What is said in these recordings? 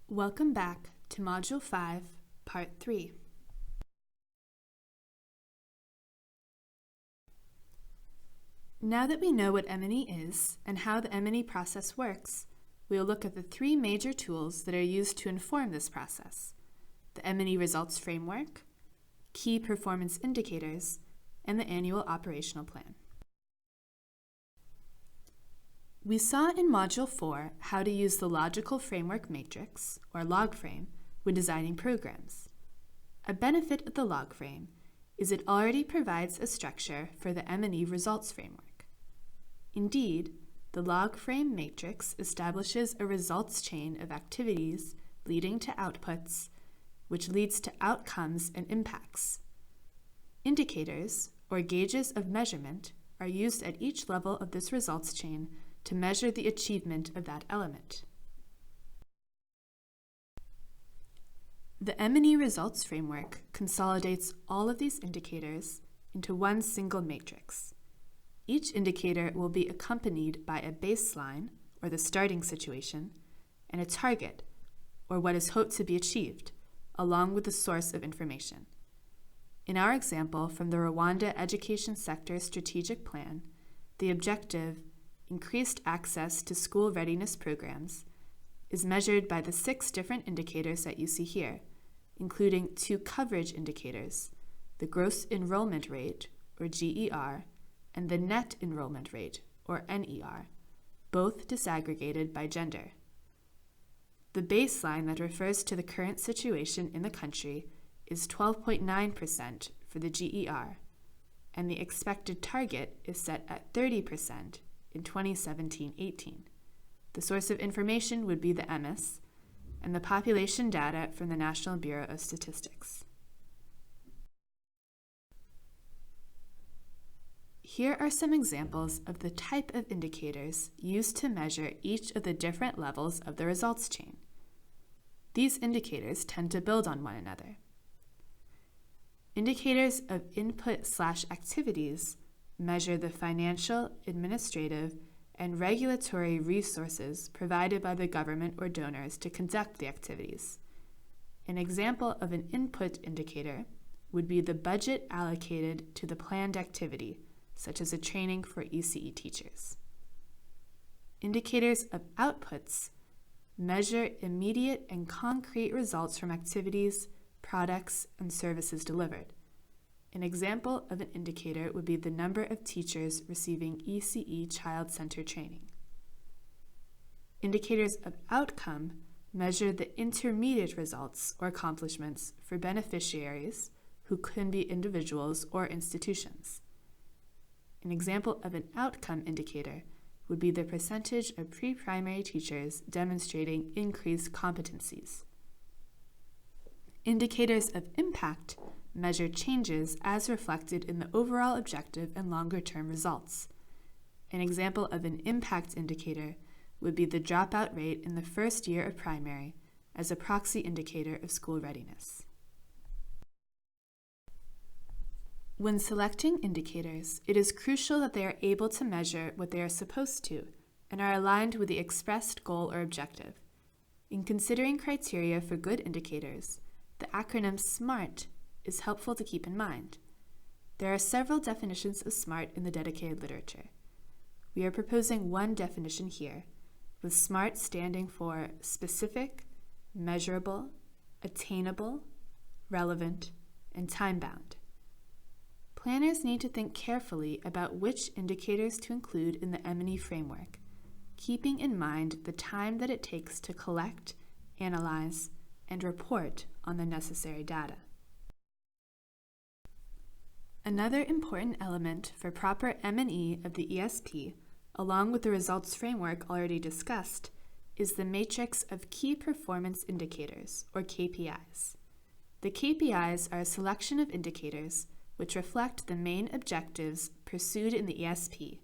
Welcome back to Module 5, Part 3. Now that we know what M&E is and how the M&E process works, we will look at the three major tools that are used to inform this process: the M&E results framework, key performance indicators, and the annual operational plan. We saw in Module 4 how to use the logical framework matrix, or log frame, when designing programs. A benefit of the log frame is it already provides a structure for the M&E results framework. Indeed, the log frame matrix establishes a results chain of activities leading to outputs, which leads to outcomes and impacts. Indicators, or gauges of measurement, are used at each level of this results chain to measure the achievement of that element. The M&E results framework consolidates all of these indicators into one single matrix. Each indicator will be accompanied by a baseline, or the starting situation, and a target, or what is hoped to be achieved, along with the source of information. In our example from the Rwanda Education Sector Strategic Plan, the objective, increased access to school readiness programs, is measured by the 6 different indicators that you see here, including 2 coverage indicators, the gross enrollment rate, or GER, and the net enrollment rate, or NER, both disaggregated by gender. The baseline that refers to the current situation in the country is 12.9% for the GER, and the expected target is set at 30% in 2017-18. The source of information would be the MS, and the population data from the National Bureau of Statistics. Here are some examples of the type of indicators used to measure each of the different levels of the results chain. These indicators tend to build on one another. Indicators of input/activities measure the financial, administrative, and regulatory resources provided by the government or donors to conduct the activities. An example of an input indicator would be the budget allocated to the planned activity, such as a training for ECE teachers. Indicators of outputs measure immediate and concrete results from activities, products, and services delivered. An example of an indicator would be the number of teachers receiving ECE child-centered training. Indicators of outcome measure the intermediate results or accomplishments for beneficiaries who can be individuals or institutions. An example of an outcome indicator would be the percentage of pre-primary teachers demonstrating increased competencies. Indicators of impact measure changes as reflected in the overall objective and longer-term results. An example of an impact indicator would be the dropout rate in the first year of primary as a proxy indicator of school readiness. When selecting indicators, it is crucial that they are able to measure what they are supposed to and are aligned with the expressed goal or objective. In considering criteria for good indicators, the acronym SMART is helpful to keep in mind. There are several definitions of SMART in the dedicated literature. We are proposing one definition here, with SMART standing for specific, measurable, attainable, relevant, and time-bound. Planners need to think carefully about which indicators to include in the M&E framework, keeping in mind the time that it takes to collect, analyze, and report on the necessary data. Another important element for proper M&E of the ESP, along with the results framework already discussed, is the matrix of key performance indicators, or KPIs. The KPIs are a selection of indicators which reflect the main objectives pursued in the ESP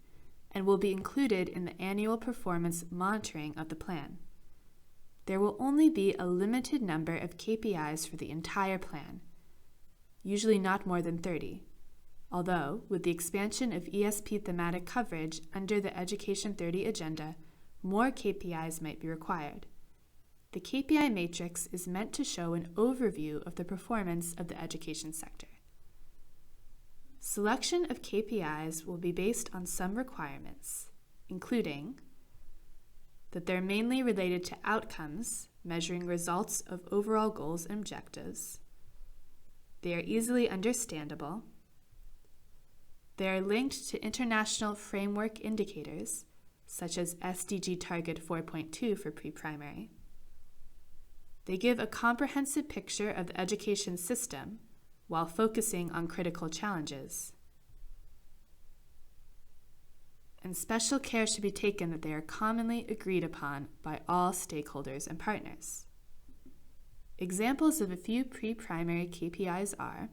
and will be included in the annual performance monitoring of the plan. There will only be a limited number of KPIs for the entire plan, usually not more than 30. Although, with the expansion of ESP thematic coverage under the Education 30 agenda, more KPIs might be required. The KPI matrix is meant to show an overview of the performance of the education sector. Selection of KPIs will be based on some requirements, including that they're mainly related to outcomes, measuring results of overall goals and objectives. They are easily understandable. They are linked to international framework indicators, such as SDG Target 4.2 for pre-primary. They give a comprehensive picture of the education system while focusing on critical challenges. And special care should be taken that they are commonly agreed upon by all stakeholders and partners. Examples of a few pre-primary KPIs are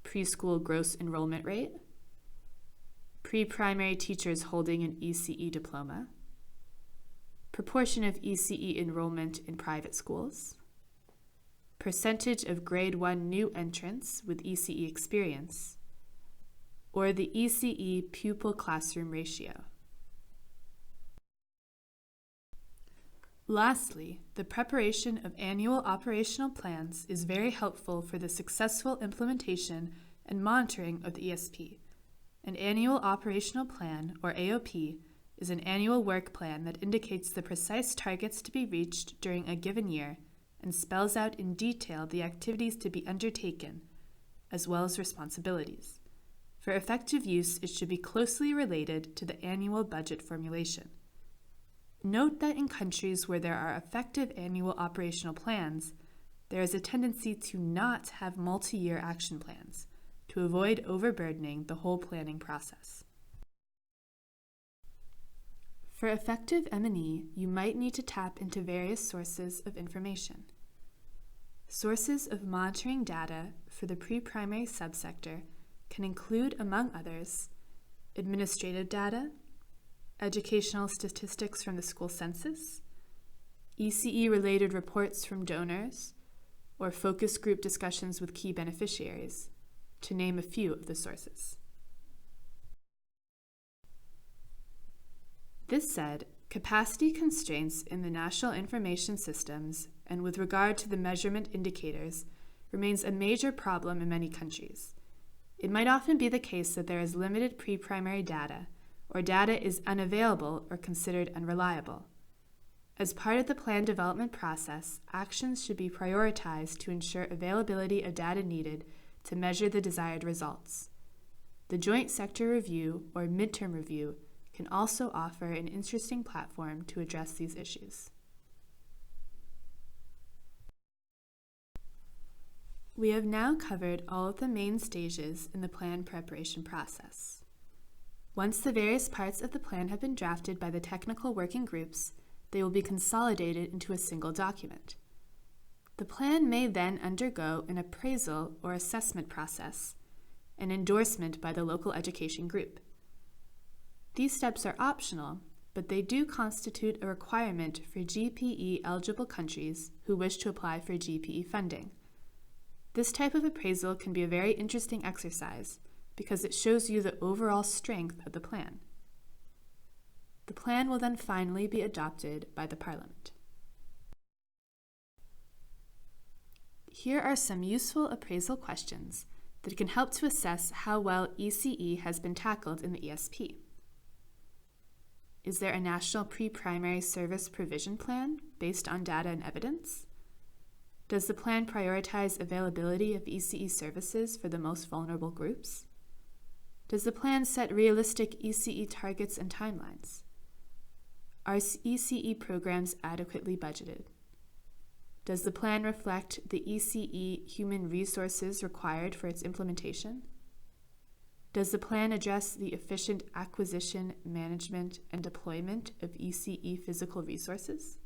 preschool gross enrollment rate, pre-primary teachers holding an ECE diploma, proportion of ECE enrollment in private schools, percentage of grade 1 new entrants with ECE experience, or the ECE pupil classroom ratio. Lastly, the preparation of annual operational plans is very helpful for the successful implementation and monitoring of the ESP. An annual operational plan, or AOP, is an annual work plan that indicates the precise targets to be reached during a given year and spells out in detail the activities to be undertaken, as well as responsibilities. For effective use, it should be closely related to the annual budget formulation. Note that in countries where there are effective annual operational plans, there is a tendency to not have multi-year action plans to avoid overburdening the whole planning process. For effective M&E, you might need to tap into various sources of information. Sources of monitoring data for the pre-primary subsector can include, among others, administrative data, educational statistics from the school census, ECE-related reports from donors, or focus group discussions with key beneficiaries, to name a few of the sources. This said, capacity constraints in the national information systems and with regard to the measurement indicators remains a major problem in many countries. It might often be the case that there is limited pre-primary data, or data is unavailable or considered unreliable. As part of the plan development process, actions should be prioritized to ensure availability of data needed to measure the desired results. The Joint Sector Review, or Midterm Review, can also offer an interesting platform to address these issues. We have now covered all of the main stages in the plan preparation process. Once the various parts of the plan have been drafted by the technical working groups, they will be consolidated into a single document. The plan may then undergo an appraisal or assessment process, and endorsement by the local education group. These steps are optional, but they do constitute a requirement for GPE-eligible countries who wish to apply for GPE funding. This type of appraisal can be a very interesting exercise because it shows you the overall strength of the plan. The plan will then finally be adopted by the Parliament. Here are some useful appraisal questions that can help to assess how well ECE has been tackled in the ESP. Is there a national pre-primary service provision plan based on data and evidence? Does the plan prioritize availability of ECE services for the most vulnerable groups? Does the plan set realistic ECE targets and timelines? Are ECE programs adequately budgeted? Does the plan reflect the ECE human resources required for its implementation? Does the plan address the efficient acquisition, management, and deployment of ECE physical resources?